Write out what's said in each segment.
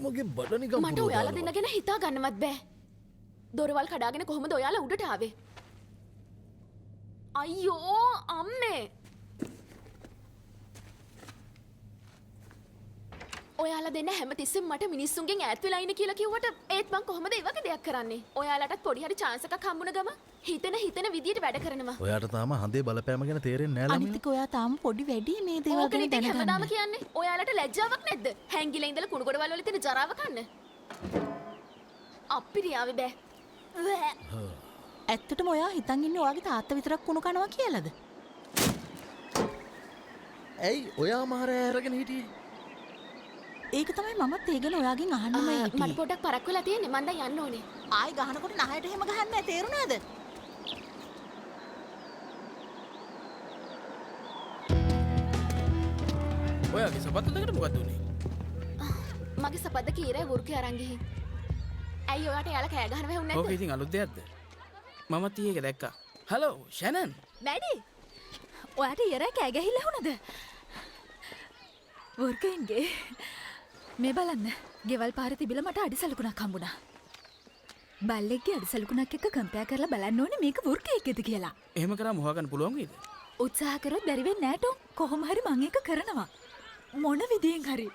මගේ බඩ නිකන් මට ඔයාලා දෙන්න ගැන හිතා ගන්නවත් බෑ. දොරවල් කඩාගෙන කොහොමද ඔයාලා උඩට ආවේ? අයියෝ අම්මේ. ඔයාලා දෙන්න හැමතිස්සෙම මට මිනිස්සුන්ගෙන් ඈත් වෙලා ඉන්න කියලා කිව්වට ඒත් මං කොහොමද ඒ වගේ දෙයක් කරන්නේ? ඔයාලටත් පොඩි හරි chance එකක් හම්බුන ගම හිතන විදියට වැඩ කරනවා. ඔයාට තාම හඳේ බලපෑම ගැන තේරෙන්නේ නැහැ ළමයි. අනිතික ඔයා තාම පොඩි වැඩි මේ දේවල් ගැන දැනගන්න. හැමදාම කියන්නේ ඔයාලට ලැජ්ජාවක් නැද්ද? හැංගිලා ඉඳලා කුණු ගොඩවල් වල තියෙන ජරාව කන්න. අප්පිරියාවේ බෑ. ඇත්තටම ඔයා හිතන් ඉන්නේ ඔයාගේ තාත්තා විතරක් කුණු කනවා කියලාද? ඇයි ඔයා මාරය අරගෙන හිටියේ? ඒක තමයි මමත් ඒ ගැන ඔයාගෙන් අහන්නම හිටියේ. මට පොඩ්ඩක් පරක් වෙලා තියෙන්නේ. මන් දැන් යන්න ඕනේ. ආයි ගහනකොට නහයට එහෙම ගහන්නේ නැහැ තේරුණාද? ඔයාගේ සපත්තු දෙකට මොකද උනේ? මගේ සපත්ත කීරේ වුර්කේ අරන් ගිහින්. ඇයි ඔයාට යාලා කෑ ගහන වැහුන්නේ නැද්ද? ඕක ඉතින් අලුත් දෙයක්ද? මමත් ඊයේක දැක්කා. හලෝ ෂැනන්. මැඩි ඔයාට ඉයරයි කෑ ගැහිලා වුණද? වර්කෙන්ගේ මේ බලන්න ගෙවල් පාර තිබිලා මට අඩිසලකුණක් හම්බුණා. බල්ලෙක්ගේ අඩිසලකුණක් එක්ක කම්පෙයාර් කරලා බලන්න ඕනේ මේක වර්කේකේද කියලා. එහෙම කරාම හොයාගන්න පුළුවන් වේද? උත්සාහ කරොත් බැරි වෙන්නේ නැහැ ටොම්. කොහොම හරි මං ඒක කරනවා. මොන විදියෙන් හරි.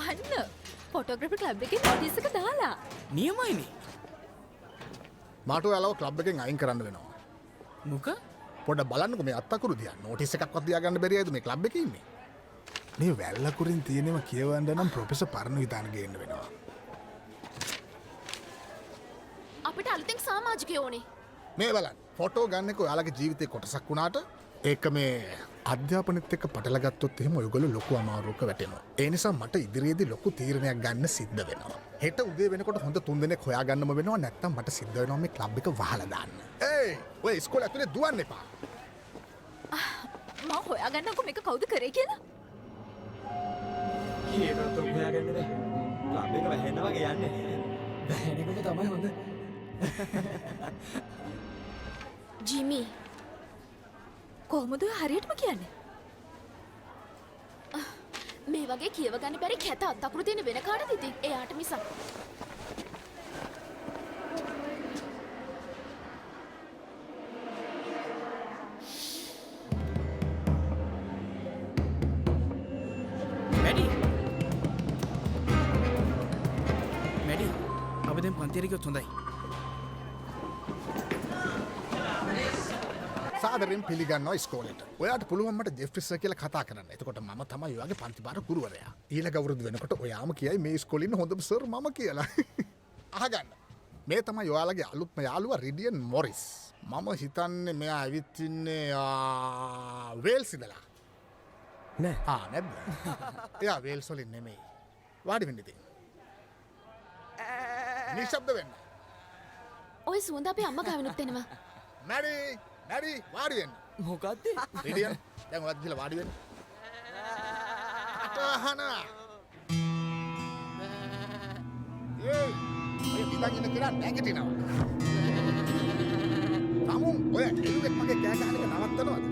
අන්න ෆොටෝග්‍රැෆි ක්ලබ් එකේ නොටිස් එක දාලා. නියමයිනේ. මාට ඔයාලව ක්ලබ් එකෙන් අයින් කරන්න වෙනවා. මොක? පොඩ්ඩක් බලන්නකෝ මේ අත්තකුරු දිහා. නෝටිස් එකක්වත් තියාගන්න බැරි අයද මේ ක්ලබ් එකේ ඉන්නේ? මේ වැල්ලකුරින් තියෙනව කියවන්න නම් ප්‍රොෆෙසර් පරණ විතාන ගේන්න වෙනවා. අපිට අලුතෙන් සමාජිකයෝ ඕනේ. මේ බලන්න. ෆොටෝ ගන්න එක ඔයාලගේ ජීවිතේ කොටසක් වුණාට ඒක මේ අධ්‍යාපනෙත් එක්ක පටල ගත්තොත් එහෙම ඔයගොල්ලෝ ලොකු අමාරුවක වැටෙනවා. ඒ නිසා මට ඉදිරියේදී ලොකු තීරණයක් ගන්න සිද්ධ වෙනවා. හෙට උදේ වෙනකොට හොඳ 3 දෙනෙක් හොයාගන්නම වෙනවා. නැත්තම් මට සිද්ධ වෙනවා මේ ක්ලබ් එක වහලා දාන්න. ඒයි ඔය ඉස්කෝලේ ඇතුලේ දුවන්න එපා. මම හොයාගන්නකො මේක කවුද කරේ කියලා. ඒකට තෝ හොයාගන්නේ නැහැ. ක්ලබ් එක වැහෙන්න වගේ යන්නේ. වැහෙන එකම තමයි හොඳ. ජිමි කොහොමද හරියටම කියන්නේ? මේ වගේ කියව ගන්න බැරි කැත අත්අකුරු තියෙන වෙන කාටද ඉතින්? එයාට මිසක්. මැඩි අපි දැන් පන්තියට ගියොත් හොඳයි. සාදරයෙන් පිළිගන්නවා ඉස්කෝලේට. ඔයාට පුළුවන් මට ජෙෆ්රි සර් කියලා කතා කරන්න. එතකොට මම තමයි ඔයාගේ පන්ති භාර ගුරුවරයා. ඊළඟ අවුරුදු වෙනකොට ඔයාම කියයි මේ ඉස්කෝලේ ඉන්න හොඳම සර් මම කියලා. අහගන්න. මේ තමයි ඔයාලගේ අලුත්ම යාළුවා රිඩියන් මොරිස්. මම හිතන්නේ මෙයා ඇවිත් ඉන්නේ වේල්ස් ඉඳලා. නෑ. නැද්ද? එයා වේල්ස් වලින් නෙමෙයි. වාඩි වෙන්න ඉතින්. නිශ්ශබ්ද වෙන්න. ඔය සුවඳ අපේ අම්මා ගාවිනුත් එනවා. මැඩි නැරි වාඩි වෙන්න. මොකද්ද? රිඩියන් දැන් ඔයාත් ගිහලා වාඩි වෙන්න. අතහන. ඔය පිටන් ඉන්න කෙනා නැගිටිනවා. තමුන් ඔය එළුවෙක් මගේ කෑ ගහන එක නවත්තනවද?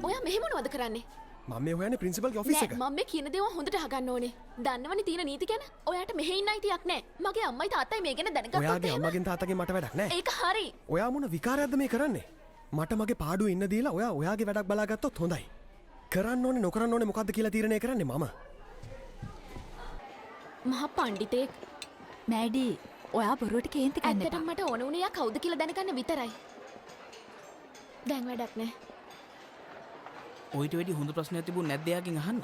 ඔයා මෙහෙ මොනවද කරන්නේ? මම මේ හොයන්නේ ප්‍රින්සිපල්ගේ ඔෆිස් එක. මම මේ කියන දේවල් හොඳට අහගන්න ඕනේ. දන්නවනේ තියෙන නීති ගැන. ඔයාට මෙහෙ ඉන්න අයිතියක් නැහැ. මගේ අම්මයි තාත්තයි මේ ගැන දැනගත්තොත් ඔයාගේ අම්මගෙන් තාත්තගෙන් මට වැඩක් නැහැ. ඒක හරි. ඔයා මොන විකාරයක්ද මේ කරන්නේ? මට මගේ පාඩුවේ ඉන්න දීලා ඔයාගේ වැඩක් බලාගත්තොත් හොඳයි. කරන්න ඕනේ නොකරන්න ඕනේ මොකද්ද කියලා තීරණය කරන්නේ මම. මහා පඬිතෙක්. මැඩි ඔයා බොරුවට කේන්ති ගන්න ඇත්තටම මට ඕන උනේ යා කවුද කියලා දැනගන්න විතරයි. දැන් වැඩක් නැහැ. ඔයිට වැඩි හොඳ ප්‍රශ්නයක් තිබුණ නැද්ද එයාගෙන් අහන්න?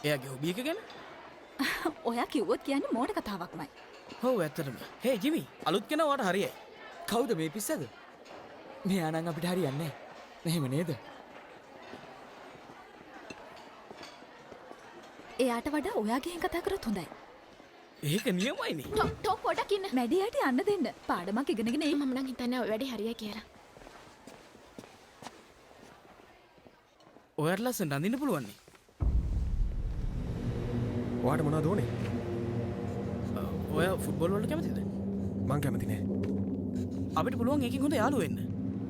එයාගේ හොබි එක ගැන? ඔයා කිව්වොත් කියන්නේ මෝඩ කතාවක්මයි. ඔව් ඇත්තටම. හේ ජිමි අලුත් කෙනා ඔයාට හරියයි. කවුද මේ පිස්සද? මෙයා නම් අපිට හරියන්නේ නැහැ. එහෙම නේද? එයාට වඩා ඔයා ගිහින් කතා කරොත් හොඳයි. ඒක නියමයිනේ. ටොක් පොඩක් ඉන්න. මැඩියට යන්න දෙන්න. පාඩමක් ඉගෙනගෙන එයි. මම නම් හිතන්නේ ඔය වැඩේ හරියයි කියලා. ඔයාට ලස්සනට අඳින්න පුළුවන් නේ. ඔයාට මොනවද ඕනේ? ඔය ෆුට්බෝල් වලට කැමතිද? මං කැමති නෑ. අපිට පුළුවන් ඒකෙන් හොඳ යාළුවෝ වෙන්න.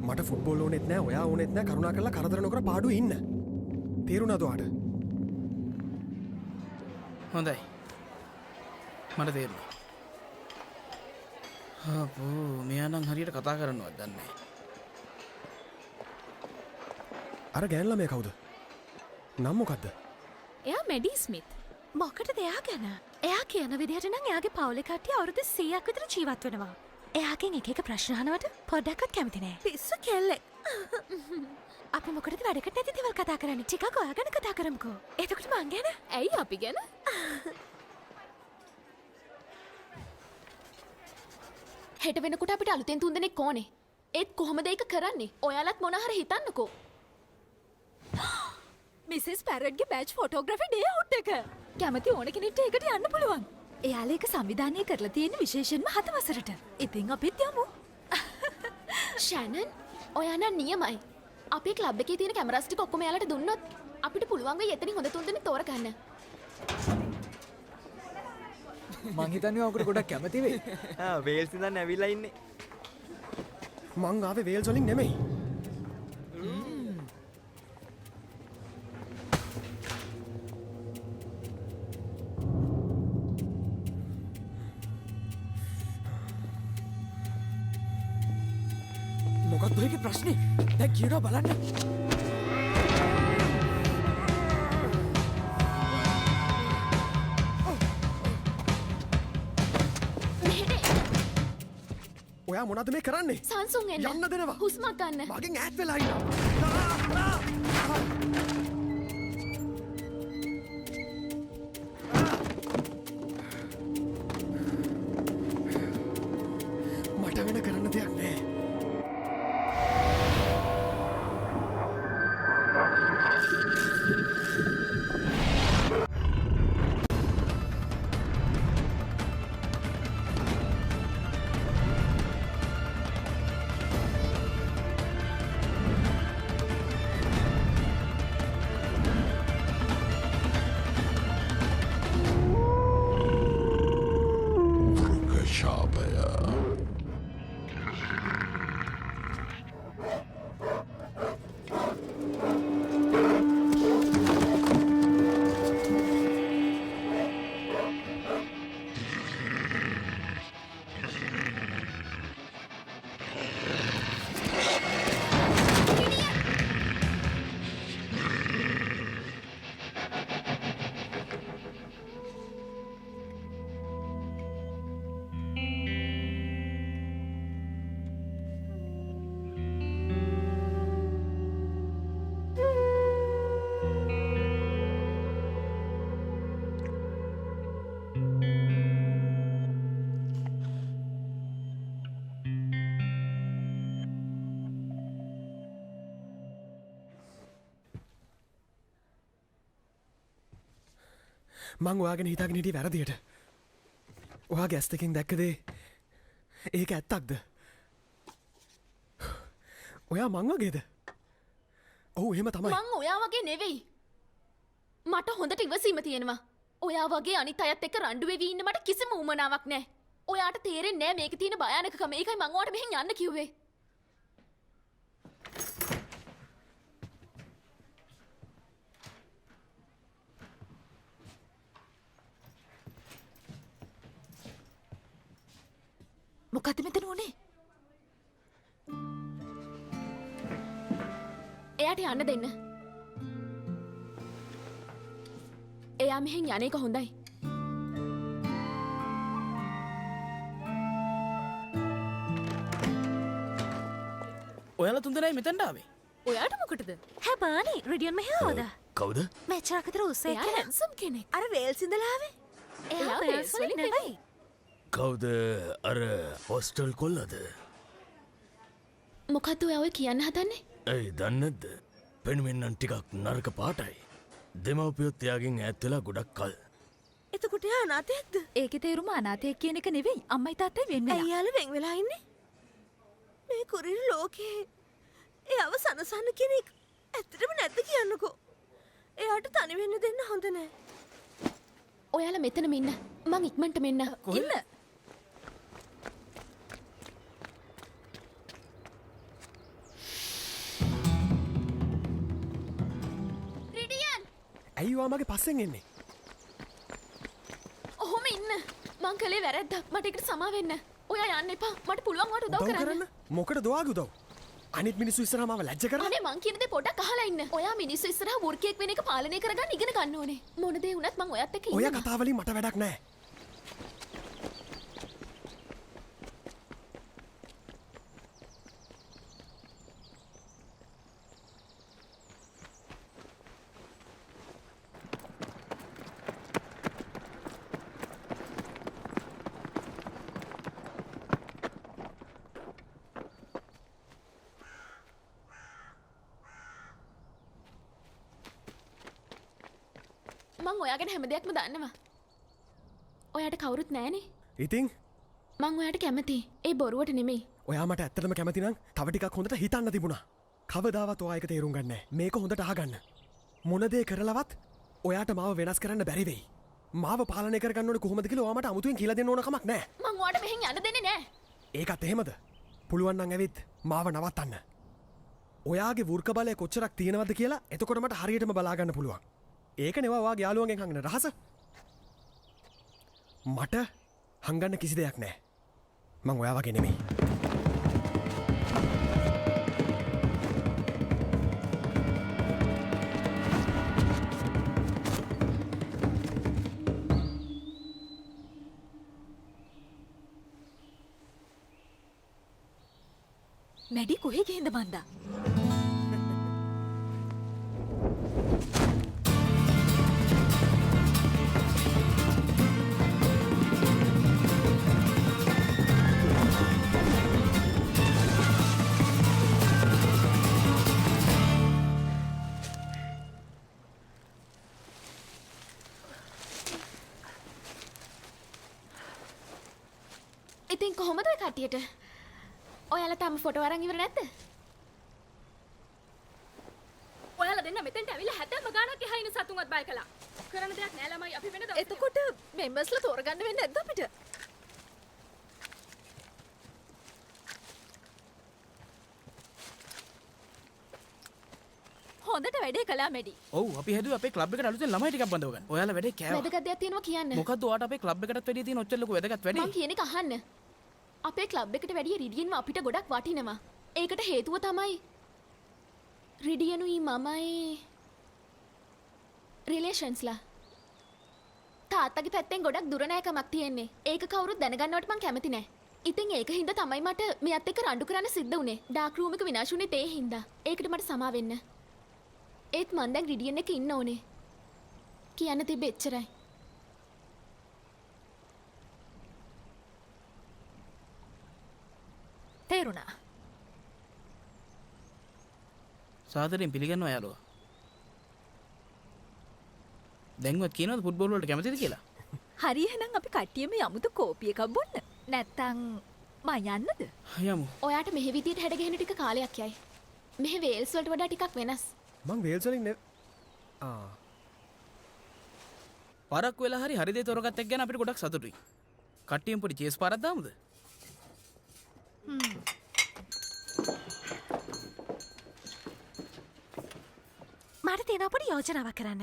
මට ෆුට්බෝල් ඕනෙත් නෑ, ඔයා ඕනෙත් නෑ. කරුණාකරලා කරදර නොකර පාඩුවේ ඉන්න. තේරුණාද ඔයාට? හොඳයි. මට තේරුණා. අපෝ මෙයා නම් හරියට කතා කරන්නවත් දන්නේ නැහැ. අර ගෑන් ළමයා කවුද? නම මොකද්ද? එයා මෙඩි ස්මිත්. මොකටද එයා ගැන? එයා කියන විදිහට නම් එයාගේ පවුලේ කට්ටිය අවුරුදු 100ක් විතර ජීවත් වෙනවා. එයාගෙන් එක එක ප්‍රශ්න අහනවට පොඩ්ඩක්වත් කැමති නෑ. පිස්සු කෙල්ලෙක්. අපි මොකටද වැඩකට නැති දේවල් කතා කරන්නේ? ටිකක් ඔයා ගැන කතා කරමුකෝ. එතකොට මං ගැන? ඇයි අපි ගැන? හෙට වෙනකොට අපිට අලුතෙන් 3 දෙනෙක් ඕනේ. ඒත් කොහොමද ඒක කරන්නේ? ඔයාලත් මොන හරි හිතන්නකෝ. මිසස් පැරට්ගේ බෑච් ෆොටෝග්‍රෆි ඩේ අවුට් එක. කැමති ඕන කෙනෙක්ට ඒකට යන්න පුළුවන්. එයාලා ඒක සංවිධානය කරලා තියෙන විශේෂයෙන්ම 7 වසරට. ඉතින් අපිත් යමු. ෂැනන්, ඔයා නම් නියමයි. අපේ ක්ලබ් එකේ තියෙන කැමරාස් ටික ඔක්කොම එයාලට දුන්නොත් අපිට පුළුවන් වෙයි එතනින් හොඳ 3 දෙනෙක් තෝරගන්න. මං හිතන්නේ ඔකට ගොඩක් කැමති වෙයි. වේල්ස් ඉඳන් ඇවිල්ලා ඉන්නේ. මං ආවේ වේල්ස් වලින් නෙමෙයි. මොකක්ද ඔයගේ ප්‍රශ්නේ? දැන් කියනවා බලන්න. ඔයා මොනවද මේ කරන්නේ? සංසුන් එන්න. යන්න දෙනවා. හුස්මක් ගන්න. මගෙන් ඈත් වෙලා ඉන්න. මට වෙන කරන්න දෙයක් නෑ. මං ඔයාගෙන හිතාගෙන හිටියේ වැරදියට. ඔයාගේ ඇස් දෙකෙන් දැක්ක දේ ඒක ඇත්තක්ද? ඔයා මං වගේද? ඔව් එහෙම තමයි. මං ඔයා වගේ නෙවෙයි. මට හොඳට ඉවසීම තියෙනවා. ඔයා වගේ අනිත් අයත් එක්ක රණ්ඩු වෙවි ඉන්න මට කිසිම උවමනාවක් නැහැ. ඔයාට තේරෙන්නේ නැහැ මේකේ තියෙන භයානකකම. ඒකයි මං ඔයාට මෙහෙන් යන්න කිව්වේ. මොකද මෙතන උනේ? එයාට යන්න දෙන්න. එයා මෙහෙන් යන එක හොඳයි. ඔයාලා 3 දෙනායි මෙතනට ආවේ. ඔයාට මොකටද? හැබානි රෙඩියන් මෙහෙ ආවද? කවුද? මෙච්චර අතර උස්සේ එයා හැන්සම් කෙනෙක්. අර වේල්ස් ඉඳලා ආවේ. එයා වේල්ස් වලින් නෙවෙයි. කවුද අර හොස්ටල් කොල්ලද? මොකද්ද ඔයා ඔය කියන්න හදන්නේ? ඇයි දන්නේද? පෙනුමෙන් නම් ටිකක් නරක පාටයි. දෙමව්පියොත් එයාගෙන් ඈත් වෙලා ගොඩක් කල්. එතකොට එයා අනාථයෙක්ද? ඒකේ තේරුම අනාථයෙක් කියන එක නෙවෙයි. අම්මයි තාත්තයි වෙන්න වෙලා. ඇයි යාළුවා වෙන් වෙලා ඉන්නේ? මේ කුරිරු ලෝකේ එයාව සනසන්න කෙනෙක් ඇත්තටම නැද්ද කියන්නකෝ. එයාට තනි වෙන්න දෙන්න හොඳ නෑ. ඔයාලා මෙතනම ඉන්න. මං ඉක්මනට මෙන්න. ඉන්න. රිඩියන්! ඇයිවා මගේ පස්සෙන් එන්නේ ඔහොම ඉන්න. මං කළේ වැරැද්දක්. මට ඒකට සමා වෙන්න. ඔයා යන්න එපා. මට පුළුවන් වට උදව් කරන්න. මොකට දවාග උදව් අනිත් මිනිස්සු ඉස්සරහා මාව ලැජ්ජ කරන්න අනේ මං කියන දේ පොඩ්ඩක් අහලා ඉන්න. ඔයා මිනිස්සු ඉස්සරහා වෘකයෙක් වෙන එක පාලනය කරගන්න ඉගෙන ගන්න ඕනේ. මොන දේ වුණත් මං ඔයත් එක්ක ඔය ඉන්නවා. කතාවලින් මට වැඩක් නෑ මං ඔයාගෙන හැම දෙයක්ම දන්නවා. ඔයාට කවුරුත් නෑනේ. ඉතින් මං ඔයාට කැමතියි. ඒ බොරුවට නෙමෙයි. ඔයා මට ඇත්තටම කැමතිනම් තව ටිකක් හොඳට හිතන්න තිබුණා කවදාවත් ඔයා ඒක තේරුම් ගන්න මේක හොඳට අහගන්න මොන දේ කරලවත් ඔයාට මාව වෙනස් කරන්න බැරි වෙයි මාව පාලනය කරගන්න ඕනේ කොහොමද කියලා ඔයා මට අමුතුවෙන් කියලා දෙන්න ඕන කමක් නෑ මං ඔයාට මෙහෙන් යන්න දෙන්නේ නෑ. ඒකත් එහෙමද පුළුවන් නම් ඇවිත් මාව නවත්තන්න ඔයාගේ වෘක බලය කොච්චරක් තියෙනවද කියලා එතකොට මට හරියටම බලාගන්න පුළුවන් ඒක නෙවා ඔයාගේ යාළුවන්ගෙන් හංගන රහස මට හංගන්න කිසි දෙයක් නෑ මං ඔයා වගේ නෙමෙයි මැඩි කොහේ ගිහින්ද මන්දා? ඉතින් කොහොමද ඔය කට්ටියට? ඔයාලා තාම ෆොටෝ අරන් ඉවර නැද්ද? ඔයාලා දෙන්න මෙතෙන්ට ඇවිල්ලා 70 ගාණක් එහා ඉන්න සතුන්වත් බය කළා. කරන්න දෙයක් නෑ ළමයි අපි වෙන දවස්. එතකොට මෙම්බර්ස්ලා තෝරගන්න වෙන්නේ නැද්ද අපිට? හොඳට වැඩේ කළා මැඩි. ඔව් අපි හැදුවේ අපේ ක්ලබ් එකට අලුතෙන් ළමයි ටිකක් බඳව ගන්න. ඔයාලා වැඩේ කෑවා. වැදගත් දෙයක් තියෙනවා කියන්න. මොකද්ද ඔයාට අපේ ක්ලබ් එකටත් වැඩිය තියෙන ඔච්චර ලොකු වැදගත් වැඩේ? මං කියන එක අහන්න. අපේ ක්ලබ් එකට වැඩිය රිඩියන්ව අපිට ගොඩක් වටිනවා. ඒකට හේතුව තමයි රිඩියනුයි මමයි රිලේෂන්ස්ලා. තාත්තගේ පැත්තෙන් ගොඩක් දුර නෑකමක් තියෙන්නේ. ඒක කවුරුත් දැනගන්නවට මං කැමති නෑ. ඉතින් ඒක හින්දා තමයි මට මෙයත් එක්ක රණ්ඩු කරන්න සිද්ධ වුනේ. ඩාර්ක් රූම් එක විනාශ වුනේ ඒ හින්දා. ඒකට මට සමා වෙන්න. ඒත් මං දැන් රිඩියන් එක ඉන්න ඕනේ. කියන්න තිබ්බේ එච්චරයි. තේරුණා. සාදරයෙන් පිළිගන්නවා යාළුවා. දැන්වත් කියනවද ෆුට්බෝල් වලට කැමතිද කියලා? හරි එහෙනම් අපි කට්ටියම යමුද කෝපි එකක් බොන්න? නැත්තම් මං යන්නද? යමු. ඔයාට මෙහෙ විදියට හැඩ ගැහෙන ටික කාලයක් යයි. මෙහෙ වේල්ස් වලට වඩා ටිකක් වෙනස්. මං වේල්ස් වලින් පරක් වෙලා හරි දේ තෝරගත්ත එක ගැන අපිට ගොඩක් සතුටුයි. කට්ටියෙන් පොඩි චේස් පාරක් දාමුද? මට තියෙන පොඩි යෝජනාවක් කරන්න.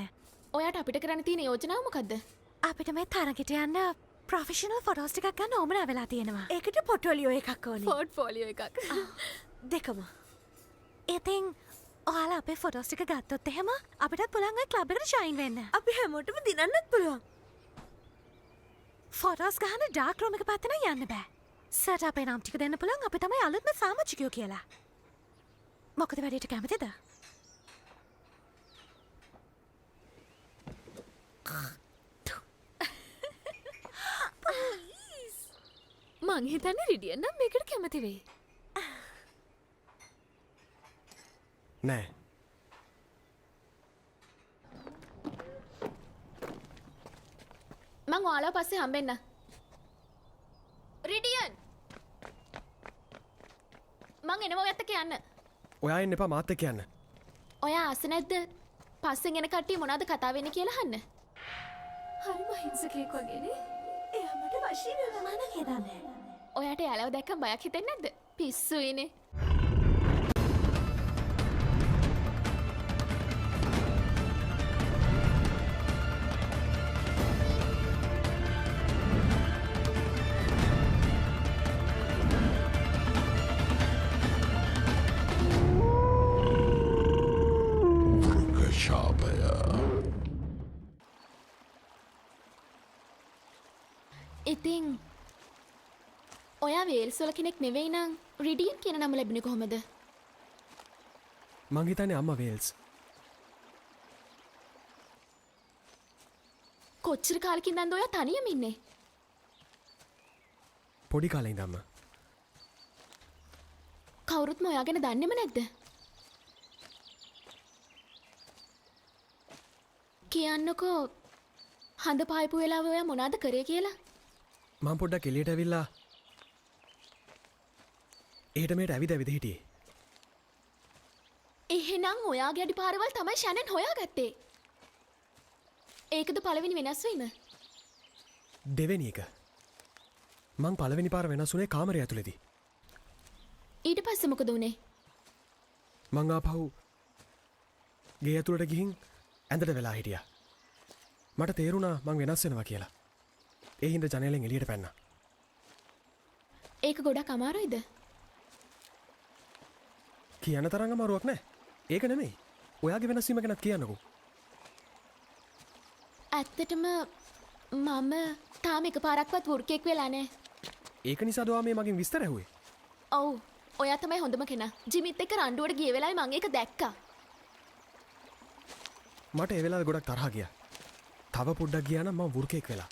ඔයාට අපිට කරන්න තියෙන යෝජනාව මොකද්ද? අපිට මේ තරගෙට යන්න ප්‍රොෆෙෂනල් ෆොටෝස් ටිකක් ගන්න ඕමනා වෙලා තියෙනවා. ඒකට පොට්ෆෝලියෝ එකක් ඕනේ. පෝර්ට්ෆෝලියෝ එකක්. දෙකම. ඉතින් ඔයාලා අපේ ෆොටෝස් ටික ගත්තොත් එහෙම අපිටත් පුළුවන් ඔය ක්ලබ් එකට ජොයින් වෙන්න. අපි හැමෝටම දිනන්නත් පුළුවන්. ෆොටෝස් ගහන ඩාර්ක් රූම් එක පැත්තට යන්න බෑ. සර්ට අපේ නම් ටික දෙන්න පුළුවන් අපි තමයි අලුත්ම සාමාජිකයෝ කියලා. මොකද වැඩේට කැමතිද? මං හිතන්නේ රිඩියන් නම් මේකට කැමති වෙයි. නෑ මං ඔයාලා පස්සේ හම්බෙන්න. රිඩියන් මං එනවා ඔයත් එක්ක යන්න. ඔයා එන්න එපා මාත් එක්ක යන්න. ඔයා ආස නැද්ද? පස්සෙන් එන කට්ටිය මොනවද කතා වෙන්නේ කියලා අහන්න. හරිම හිංසකයෙක් වගේනේ. එයා මට වශී වෙනවා නම් හිතන්නේ. ඔයාට යාළුව දැක්කම බයක් හිතෙන්නේ නැද්ද? පිස්සුයිනේ. ඉතින් ඔයා වේල්ස් වල කෙනෙක් නෙවෙයි නම් රිඩියන් කියන නම ලැබුණේ කොහමද? මං හිතන්නේ අම්මා වේල්ස්. කොච්චර කාලෙකින් දැන්ද ඔයා තනියම ඉන්නේ? පොඩි කාලේ ඉඳන්ම. කවුරුත්ම ඔයා ගැන දන්නේම නැද්ද? කියන්නකෝ හඳ පායපු වෙලාව ඔයා මොනවද කරේ කියලා? මං පොඩ්ඩක් එළියට ඇවිල්ලා එහෙට මෙහෙට ඇවිද හිටියේ. එහෙනම් ඔයාගේ අඩි පාරවල් තමයි ෂැනන් හොයාගත්තේ. ඒකද පළවෙනි වෙනස් වීම? දෙවෙනි එක. මං පළවෙනි පාර වෙනස් වුණේ කාමරය ඇතුළේදී. ඊට පස්සේ මොකද උනේ? මං ආපහු ගේ ඇතුළට ගිහින් ඇඳට වෙලා හිටියා. මට තේරුණා මං වෙනස් වෙනවා කියලා. ඒ හින්දා ජනේලෙන් එළියට පැන්නා. ඒක ගොඩක් අමාරුයිද? කියන්න තරම් අමාරුවක් නෑ. ඒක නෙමෙයි. ඔයාගේ වෙනස් වීම ගැනත් කියන්නකෝ. ඇත්තටම මම තාම එකපාරක්වත් වෘකෙක් වෙලා නෑ. ඒක නිසාද ඔයා මේ මගෙන් විස්තර ඇහුවේ? ඔව්. ඔයා තමයි හොඳම කෙනා. ජිමිත් එක්ක රණ්ඩුවට ගිය වෙලාවේ මම ඒක දැක්කා. මට ඒ වෙලාවේ ගොඩක් තරහා ගියා. තව පොඩ්ඩක් ගියා නම් මම වෘකෙක් වෙලා.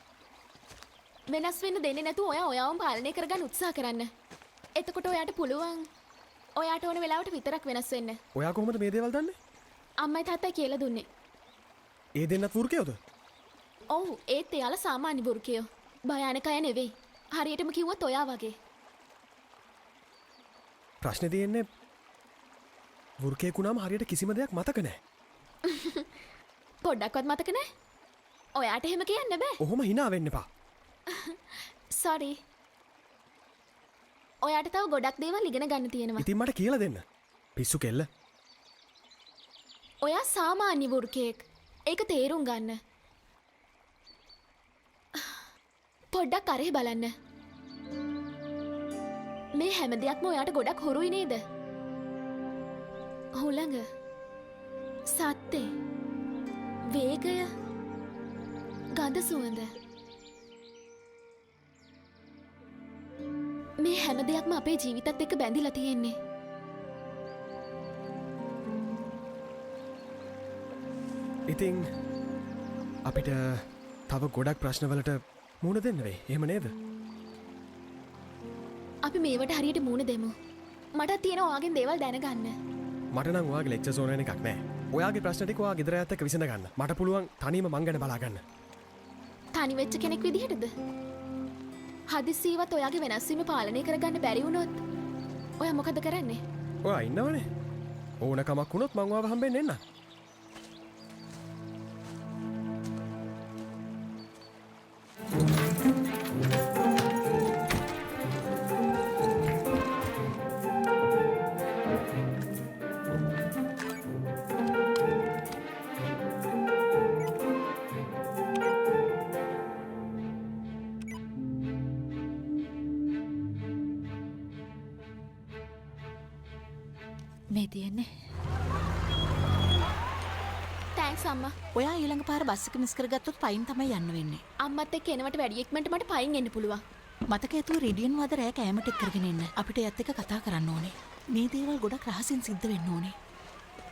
වෙනස් වෙන්න දෙන්නේ නැතුව ඔයා ඔයාවම පාලනය කරගන්න උත්සාහ කරන්න. එතකොට ඔයාට පුළුවන් ඔයාට ඕන වෙලාවට විතරක් වෙනස් වෙන්න. ඔයා කොහොමද මේ දේවල් දන්නේ? අම්මයි තාත්තයි කියලා දුන්නේ. ඒ දෙන්නත් වෘකයෝද? ඔව් ඒත් එයාලා සාමාන්‍ය වෘකයෝ. භයානක අය නෙවෙයි. හරියටම කිව්වොත් ඔයා වගේ. ප්‍රශ්නේ තියෙන්නේ වෘකයෙක් වුණාම හරියට කිසිම දෙයක් මතක නැහැ. පොඩ්ඩක්වත් මතක නැහැ? ඔයාට එහෙම කියන්න බෑ. ඔහොම hina වෙන්න එපා. සෝරි. ඔයාට තව ගොඩක් දේවල් ඉගෙන ගන්න තියෙනවා. ඉතින් මට කියලා දෙන්න. පිස්සු කෙල්ල. ඔයා සාමාන්‍ය වෘකයෙක්. ඒක තේරුම් ගන්න. පොඩ්ඩක් අරේ බලන්න. මේ හැම දෙයක්ම ඔයාට ගොඩක් හුරුයි නේද? හුළඟ, සත්තේ, වේගය, ගඳ සුවඳ. මේ හැම දෙයක්ම අපේ ජීවිතත් එක්ක බැඳිලා තියෙන්නේ. ඉතින් අපිට තව ගොඩක් ප්‍රශ්නවලට මුහුණ දෙන්න වෙයි. එහෙම නේද? අපි මේවට හරියට මූණ දෙමු. මට තියෙන ඔයාගෙන් දේවල් දැනගන්න. මට නම් ඔයාගේ ලෙක්චර්ස් ඕන වෙන එකක් නෑ. ඔයාගේ ප්‍රශ්න ටික ඔයා ගෙදර ඇත්ත එක්ක විසඳ ගන්න. මට පුළුවන් තනියම මං ගැන බලා ගන්න. තනි වෙච්ච කෙනෙක් විදිහටද? හදිස්සියවත් ඔයාගේ වෙනස් වීම පාලනය කරගන්න බැරි වුණොත් ඔයා මොකද කරන්නේ? ඔයා ඉන්නවනේ. ඕන කමක් වුණොත් මං ඔයාව හම්බෙන්න එන්න. මේ තියෙන්නේ. තෑන්ක්ස් අම්මා. ඔයා ඊළඟ පාර බස් එක මිස් කරගත්තොත් පයින් තමයි යන්න වෙන්නේ. අම්මත් එක්ක එනවට වැඩි ඉක්මනට මට පයින් එන්න පුළුවන්. මතක ඇතුව රේඩියන් වද රෑ කෑමට එක් කරගෙන එන්න. අපිට යත් එක්ක කතා කරන්න ඕනේ. මේ දේවල් ගොඩක් රහසින් සිද්ධ වෙන්න ඕනේ.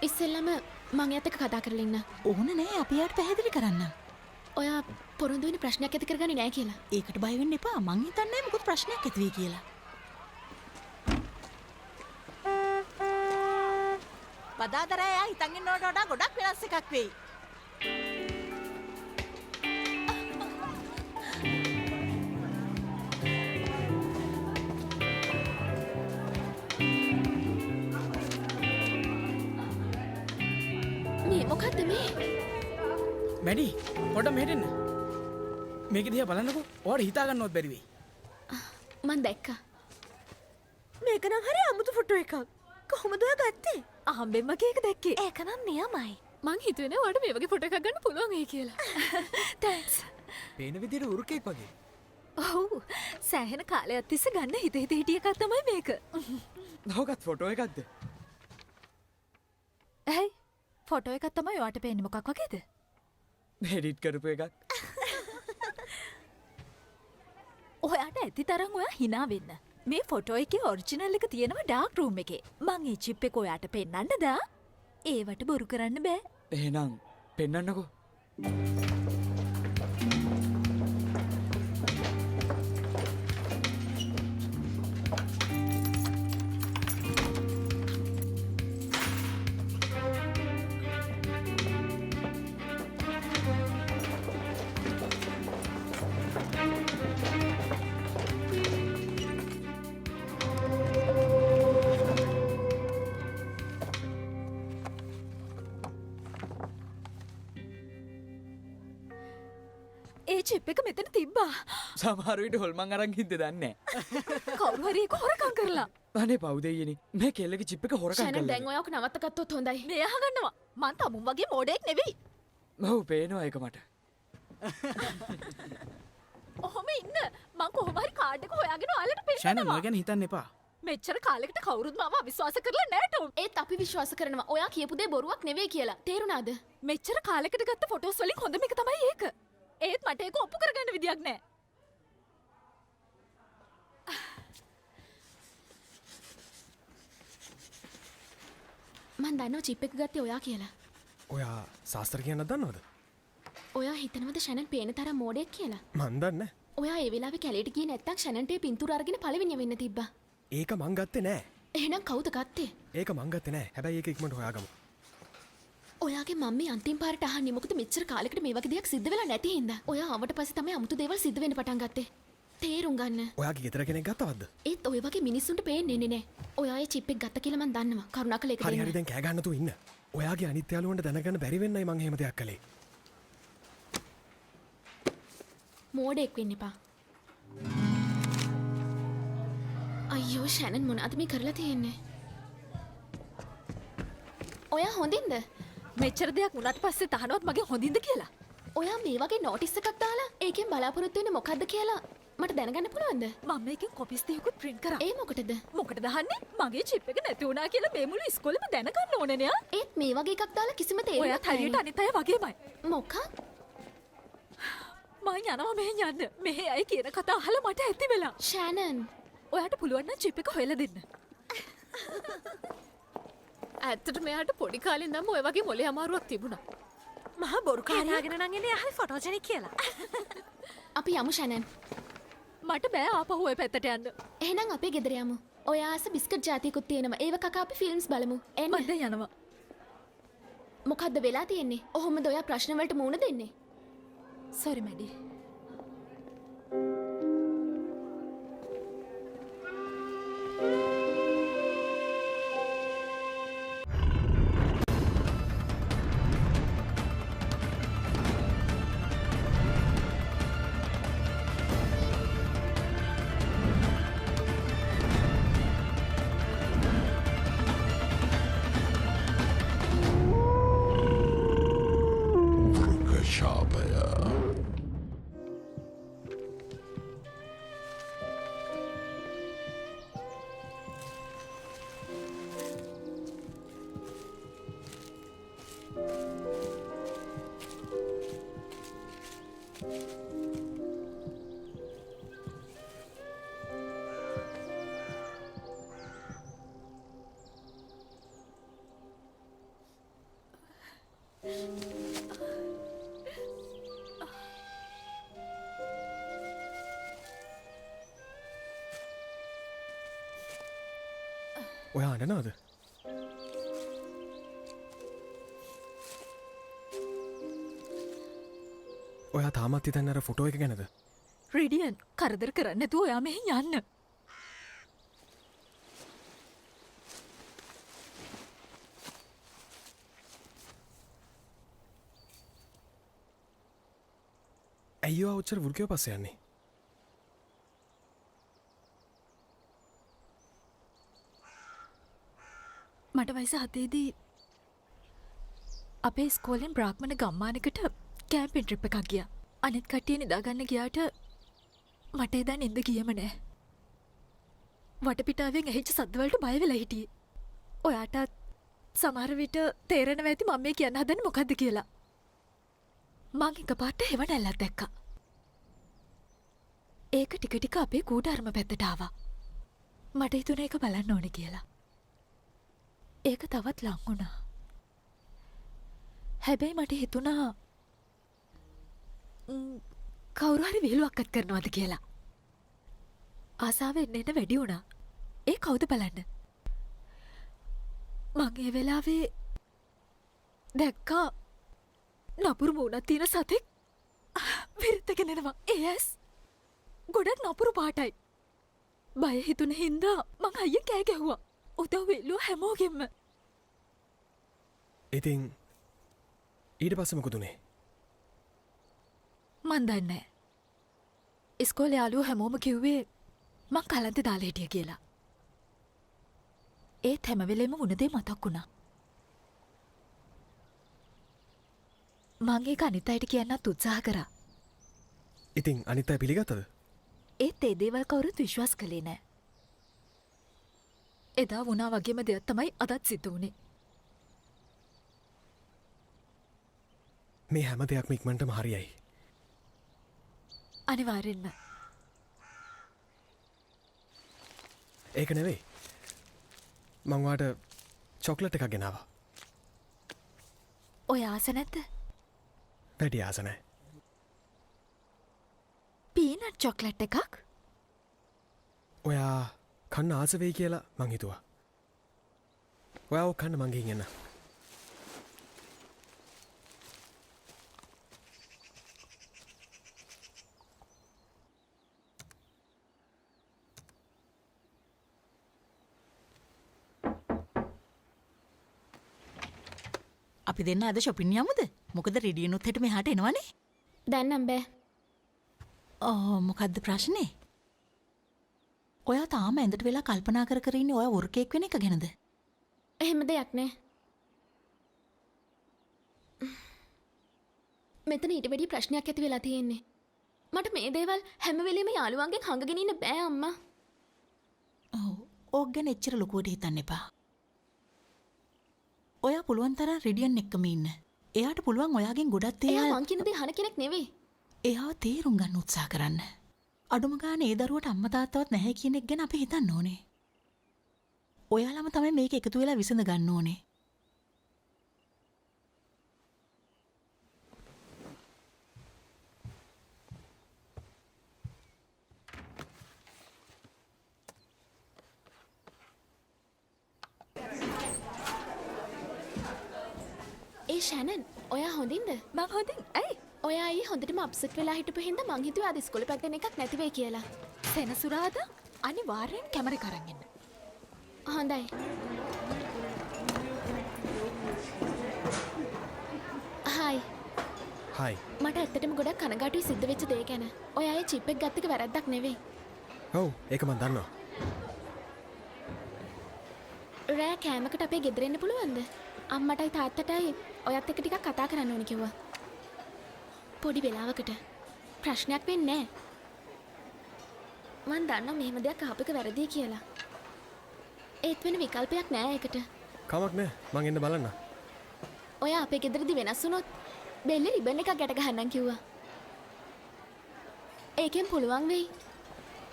ඉස්සෙල්ලම මං එයාත් එක්ක කතා කරලා ඉන්න. ඕන නෑ අපි යාට පැහැදිලි කරන්න. ඔයා පොරොන්දු වෙන ප්‍රශ්නයක් ඇති කරගන්නේ නැහැ කියලා. ඒකට බය වෙන්න එපා. මං හිතන්නේ මොකද ප්‍රශ්නයක් ඇති වෙයි කියලා. වදාදරෑ යා හිතන් ඉන්නවට වඩා ගොඩක් වෙනස් එකක් වෙයි. මැඩි පොඩ මෙහෙටෙන්න. මේක දිහා බලන්නකෝ. ඔයාලට හිතා ගන්නවත් බැරි වෙයි. මං දැක්කා. මේක නම් හරි අමුතු ෆොටෝ එකක්. කොහොමද ඔයා ගත්තේ? අහම්බෙන් මගේ එක දැක්කේ. ඒක නම් නියමයි. මං හිතුවේ ඔයාලට මේ වගේ ෆොටෝ එකක් ගන්න පුළුවන් වෙයි කියලා. තැන්ක්ස්. පේන විදිහට උරුකෙක් වගේ. ඔව්. සෑහෙන කාලයක් තිස්සේ ගන්න හිත හිටිය එකක් තමයි මේක. නෝකත් ෆොටෝ එකක්ද? ඇයි? ෆොටෝ එකක් තමයි ඔයාට පේන්නේ මොකක් වගේද? එඩිට් කරපු එකක්. ඔයාට ඇති තරම් ඔයා hina වෙන්න. මේ ෆොටෝ එකේ ඔරිජිනල් එක තියෙනවා ඩාර්ක් රූම් එකේ. මං ඒ චිප් එක ඔයාට පෙන්නන්නද? ඒවට බොරු කරන්න බෑ. එහෙනම් පෙන්නන්නකෝ. ඒ චිප් එක මෙතන තිබ්බා. සමහර විට හොල්මන් අරන් හින්ද දන්නේ කවුරු හරි ඒක හොරකම් කරලා. අනේ පව් දෙයියනේ. මේ කෙල්ලගේ චිප් එක හොරකම් ෂැනන් කළා. දැන් ඔයාක නවත්ත ගත්තොත් හොඳයි. මේ අහගන්නවා. මං තමුන් වගේ මොඩෙක් නෙවෙයි. ඔව් පේනවා ඒක මට. ඔහොම ඉන්න. මං කොහොම හරි කාඩ් එක හොයාගෙන ඔයාලට ෂැනන් පෙන්නනවා. ඔය ගැන හිතන්න එපා. මෙච්චර කාලෙකට කවුරුත් මාව අවිශ්වාස කරලා නැහැ ටොම්. ඒත් අපි විශ්වාස කරනවා ඔයා කියපු දේ බොරුවක් නෙවෙයි කියලා. තේරුණාද? මෙච්චර කාලෙකට ගත්ත ෆොටෝස් වලින් හොඳම එක තමයි ඒක. ඒත් මට ඒක ඔප්පු කරගන්න විදියක් නැහැ. මං දන්නවා චිප් එක ගත්තේ ඔයා කියලා. ඔයා ශාස්ත්‍ර කියන්න දන්නවද? ඔයා හිතනවද ෂැනන් පේන තරම් මෝඩෙක් කියලා? මන් දන්නේ. ඔයා ඒ වෙලාවේ කැලේට ගියේ නැත්තම් ෂැනන්ට ඒ පින්තූර අරගෙන පළවෙනිය වෙන්න තිබ්බා. ඒක මං ගත්තේ නෑ. එහෙනම් කවුද ගත්තේ? ඒක මං ගත්තේ නෑ. හැබැයි ඒක ඉක්මනට හොයාගමු. ඔයාගේ මම්මී අන්තිම පාරට අහන්නේ මොකද මෙච්චර කාලෙකට මේ වගේ දෙයක් සිද්ධ වෙලා නැති හින්දා. ඔයා ආවට පස්සේ තමයි අමුතු දේවල් සිද්ධ වෙන්න පටන් ගත්තේ. තේරුම් ගන්න. ඔයාගේ ගෙදර කෙනෙක් ගත්තවද? ඒත් ඔය වගේ මිනිස්සුන්ට පේන්නේ නෑ. ඔයා ඒ චිප් එක ගත්ත කියලා මං දන්නවා. කරුණාකර ඒක හරි හරි දෙන්න. දැන් කෑ ගන්න තු ඉන්න. ඔයාගේ අනිත් යාළුවන්ට දැනගන්න බැරි වෙන්නයි මං එහෙම දෙයක් කළේ. මෝඩෙක් වෙන්න එපා. අයියෝ ෂැනන් මොනවද මේ කරලා තියෙන්නේ? ඔයා හොඳින්ද? මෙච්චර දෙයක් වුණාට පස්සේ තහනවත් මගේ හොඳින්ද කියලා. ඔයා මේ වගේ නෝටිස් එකක් දාලා ඒකෙන් බලාපොරොත්තු වෙන්නේ මොකද්ද කියලා මට දැනගන්න පුළුවන්ද? මම මේකෙන් කොපිස් දෙකකුත් print කරා. ඒ මොකටද? මොකටද අහන්නේ? මගේ chip එක නැති වුණා කියලා මේ මුළු ඉස්කෝලේම දැනගන්න ඕනේ නේ. ඒත් මේ වගේ එකක් දාලා කිසිම තේරුමක් ඔයාත් හරියට අනිත් අය වගේමයි. මොකක්? මං යනවා මෙහෙන් යන්න. මෙහෙ අය කියන කතා අහලා මට ඇති වෙලා. ෂැනන් ඔයාට පුළුවන් නම් chip එක හොයලා දෙන්න. ඇත්තට මෙයාට පොඩි කාලේ ඉඳන්ම ඔය වගේ මොලේ අමාරුවක් තිබුණා. මහා බොරුකාරයාගෙන නම් එන්නේ ආයි ෆොටෝජෙනික් කියලා. අපි යමු ෂැනන්. මට බෑ ආපහු ඔය පැත්තට යන්න. එහෙනම් අපේ ගෙදර යමු. ඔය ආස බිස්කට් ජාතියකුත් තියෙනවා. ඒව කකා අපි ෆිල්ම්ස් බලමු. එන්න. මම දැන් යනවා. මොකද්ද වෙලා තියෙන්නේ? ඔහොමද ඔයා ප්‍රශ්න වලට මුහුණ දෙන්නේ? සෝරි මැඩි. ඔයා අඬනවද? ඔයා තාමත් හිතන්නේ අර ෆොටෝ එක ගැනද? රිඩියන් කරදර කරන්නේ නැතුව ඔයා මෙහෙන් යන්න. ඇයිවා ඔච්චර වෘකයෝ පස්ස යන්නේ මට වයස 7ේදී අපේ ස්කෝලෙන් බ්‍රාහ්මණ ගම්මානකට කෑම්පින් ට්‍රිප් එකක් ගියා. අනිත් කට්ටිය නිදාගන්න ගියාට මට එදා නින්ද ගියම නෑ. වටපිටාවෙන් ඇහිච්ච සද්දවලට බය වෙලා හිටියේ. ඔයාටත් සමහර විට තේරෙනවා ඇති මම මේ කියන්න හදන්නේ මොකද්ද කියලා. මං එකපාරට හෙවණැල්ලක් දැක්කා. ඒක ටික ටික අපේ කූඩාරම පැත්තට ආවා. මට හිතුණා ඒක බලන්න ඕනේ කියලා. ඒක තවත් ලං වුණා. හැබැයි මට හිතුණා කවුරු හරි විහිළුවක්වත් කරනවද කියලා. ආසාව එන්න වැඩි වුණා. ඒ කවුද බලන්න. මං ඒ වෙලාවේ දැක්කා නපුරු මූණක් තියෙන සතෙක් විරිතගෙන එනවා. ඒස් ගොඩක් නපුරු පාටයි. බය හිතුන හින්දා මං අයියෙන් කෑ ගැහුවා. උදව් වෙල්ලුවා හැමෝගෙම. ඉතින් ඊට පස්සේ මොකදුනේ මන් දන්නේ නැහැ. ඉස්කෝලේ යාළුවෝ හැමෝම කිව්වේ මං කලන්තේ දාලා හිටිය කියලා. ඒත් හැම වෙලේම වුණ දේ මතක් වුණා. මං ඒක අනිත් අයට කියන්නත් උත්සාහ කරා. ඉතින් අනිත් අය පිළිගත්තද ඒත් ඒ දේවල් කවුරුත් විශ්වාස කළේ නෑ. එදා වුණා වගේම දෙයක් තමයි අදත් සිද්ධ වුණේ. මේ හැම දෙයක්ම ඉක්මනටම හරියයි අනිවාර්යෙන්ම. ඒක නෙවෙයි මං වාට චොක්ලට් එකක් ගෙනාවා. ඔය ආස නැද්ද? වැඩි ආස නැහැ. පීනට් චොක්ලට් එකක්? ඔයා කන්න ආස වෙයි කියලා මං හිතුවා. ඔයා ඔක් කන්න මං ගිහින් එන්න. අපි දෙන්න අද shopping යමුද? මොකද රිඩියනුත් හෙට මෙහාට එනවනේ. දැන් නම් බෑ. මොකද්ද ප්‍රශ්නේ? ඔයා තාම ඇඳට වෙලා කල්පනා කර කර ඉන්නේ ඔයා වෘකෙක් වෙන එක ගැනද? එහෙම දෙයක් නෑ. මෙතන ඊට වැඩි ප්‍රශ්නයක් ඇති වෙලා තියෙන්නේ. මට මේ දේවල් හැම වෙලෙම යාළුවන්ගෙන් හංගගෙන ඉන්න බෑ අම්මා. ඕක ගැන එච්චර ලොකුවට හිතන්න එපා. ඔයා පුළුවන් තරම් රිඩියන් එක්කම ඉන්න. එයාට පුළුවන් ඔයාගෙන් ගොඩක් එයා මං කියන දේ අහන කෙනෙක් නෙවෙයි. එයාව තේරුම් ගන්න උත්සාහ කරන්න. අඩුම ගානේ ඒ දරුවට අම්මා තාත්තවත් නැහැ කියන එක ගැන අපි හිතන්න ඕනේ. ඔයාලම තමයි මේක එකතු වෙලා විසඳ ගන්න ඕනේ. ඒ ෂැනන් ඔයා හොඳින්ද? මං හොඳින්. ඇයි? ඔයා ඊ හොඳටම අප්සෙට් වෙලා හිටපු හින්දා මං හිතුවා අද ඉස්කෝලේ පැත්තෙන් එකක් නැති වෙයි කියලා. සෙනසුරාදා අනිවාර්යෙන් කැමරේ කරන් එන්න. හොඳයි. හායි. හායි. මට ඇත්තටම ගොඩක් කනගාටුයි සිද්ධ වෙච්ච දේ ගැන. ඔයා ඒ චිප් එක ගත්ත එක වැරද්දක් නෙවෙයි. ඔව් ඒක මන් දන්නවා. රෑ කෑමකට අපේ ගෙදර එන්න පුළුවන්ද? අම්මටයි තාත්තටයි ඔයත් එක්ක ටිකක් කතා කරන්න ඕනි කිව්වා. පොඩි වෙලාවකට ප්‍රශ්නයක් වෙන්නේ නැහැ. මං දන්නවා මෙහෙම දෙයක් අහපු එක වැරදි කියලා. ඒත් වෙන විකල්පයක් නෑ ඒකට. කමක් නෑ මං එන්න බලන්න. ඔයා අපේ ගෙදරදී වෙනස් වුණොත් බෙල්ලේ රිබන් එකක් ගැට ගහන්නම් කිව්වා. ඒකෙන් පුළුවන් වෙයි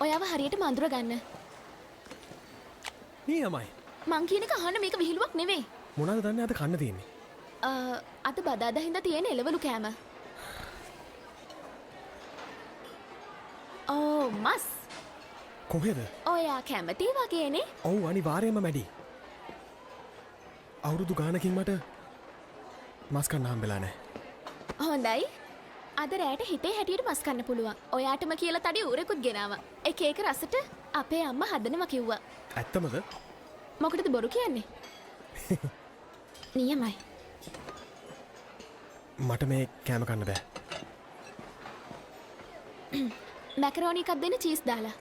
ඔයාව හරියට මඳුර ගන්න. නියමයි. මං කියන එක අහන්න මේක විහිළුවක් නෙවෙයි. මොනවද දන්නේ අද කන්න තියෙන්නේ? අද බදාදා හින්දා තියෙන එළවලු කෑම. ඕ මස්. කොහෙද? ඔයා කැමති වගේනේ. ඔව් අනිවාර්යයෙන්ම මැඩි. අවුරුදු ගානකින් මට මස් කන්න හම්බෙලා නැහැ. හොඳයි. අද රෑට හිතේ හැටියට මස් කන්න පුළුවන්. ඔයාටම කියලා තඩි ඌරෙකුත් ගෙනාවා. එක එක රසට අපේ අම්මා හදනවා කිව්වා. ඇත්තමද? මොකටද බොරු කියන්නේ? නියමයි. මට මේ කෑම කන්න බෑ. මැකරෝනි එකක් දෙන්න චීස් දාලා.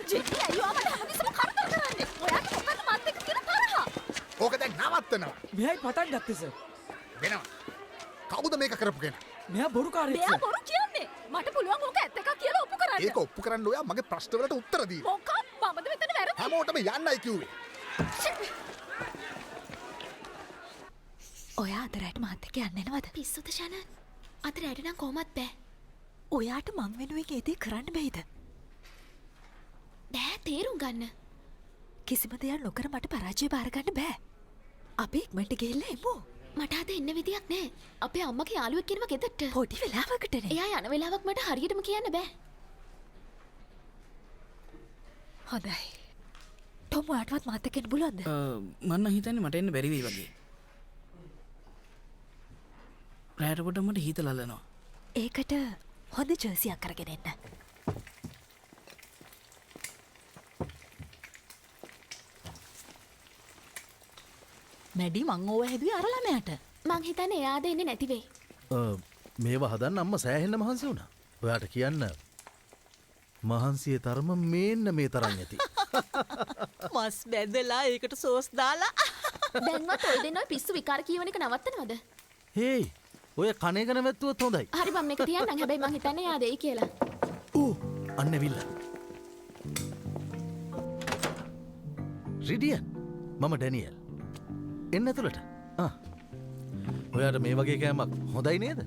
ජෙටි අයියෝ අපිට හැමතිස්සම කරදර කරන්නේ. ඔයාට මොකද මත් එක්ක තියෙන තරහ? ඕක දැන් නවත්තනවා. මෙයයි පටන් ගත්තේ සර්. වෙනවා. කවුද මේක කරපු කෙනා? මෙයා බොරුකාරයෙක් මෙයා සර්. බොරු කියන්නේ. මට පුළුවන් ඕක ඇත්ත එකක් කියලා ඔප්පු කරන්න. ඒක ඔප්පු කරන්න ඔයා මගේ ප්‍රශ්න වලට උත්තර දී. මොකක් මමද මෙතන වැරදි? හැමෝටම යන්නයි කිව්වේ. ඔයා අදරයට මාත් එක්ක යන්න එනවද? පිස්සුද ෂනන්? අද රැට නම් කොහොමත් බෑ. ඔයාට මං වෙනුවෙන් ඒ දේ කරන්න බැයිද? බෑ තේරුම් ගන්න. කිසිම දෙයක් නොකර මට පරාජය බාර ගන්න බෑ. අපි ඉක්මනට ගිහිල්ලා එමු. මට අද එන්න විදියක් නෑ. අපේ අම්මගේ යාළුවෙක් කෙනෙක් ගෙදරට. පොඩි වෙලාවකටනේ. එයා යන වෙලාවක් මට හරියටම කියන්න බෑ. හොඳයි. ටොම් ඔයාටවත් මාත් එක්ක එන්න පුළුවන්ද? මන්න හිතන්නේ මට එන්න බැරි වෙයි වගේ. රැයට පොඩ්ඩක් මට හිත ලලනවා. ඒකට හොඳ ජර්සියක් අරගෙන එන්න. මැඩි මං ඕව හැදුවේ අර ළමයාට. මං හිතන්නේ එයාද එන්නේ නැති වෙයි. මේවා හදන්න අම්ම සෑහෙන්න මහන්සි වුණා. ඔයාට කියන්න මහන්සියේ තරම මේන්න මේ තරම් ඇති. මස් බැදලා ඒකට සෝස් දාලා. දැන්වත් ඔය දෙන්නව පිස්සු විකාර කියවන එක නවත්තනවද? හේයි ඔය කණේ ගන වැත්තුවත් හොඳයි. හරි මම මේක තියන්නම්. හැබැයි මං හිතන්නේ එයා දෙයි කියලා. අන්න ඇවිල්ල. රිඩියන් මම ඩැනියල්. එන්න ඇතුළට. ඔයාට මේ වගේ කෑමක් හොඳයි නේද?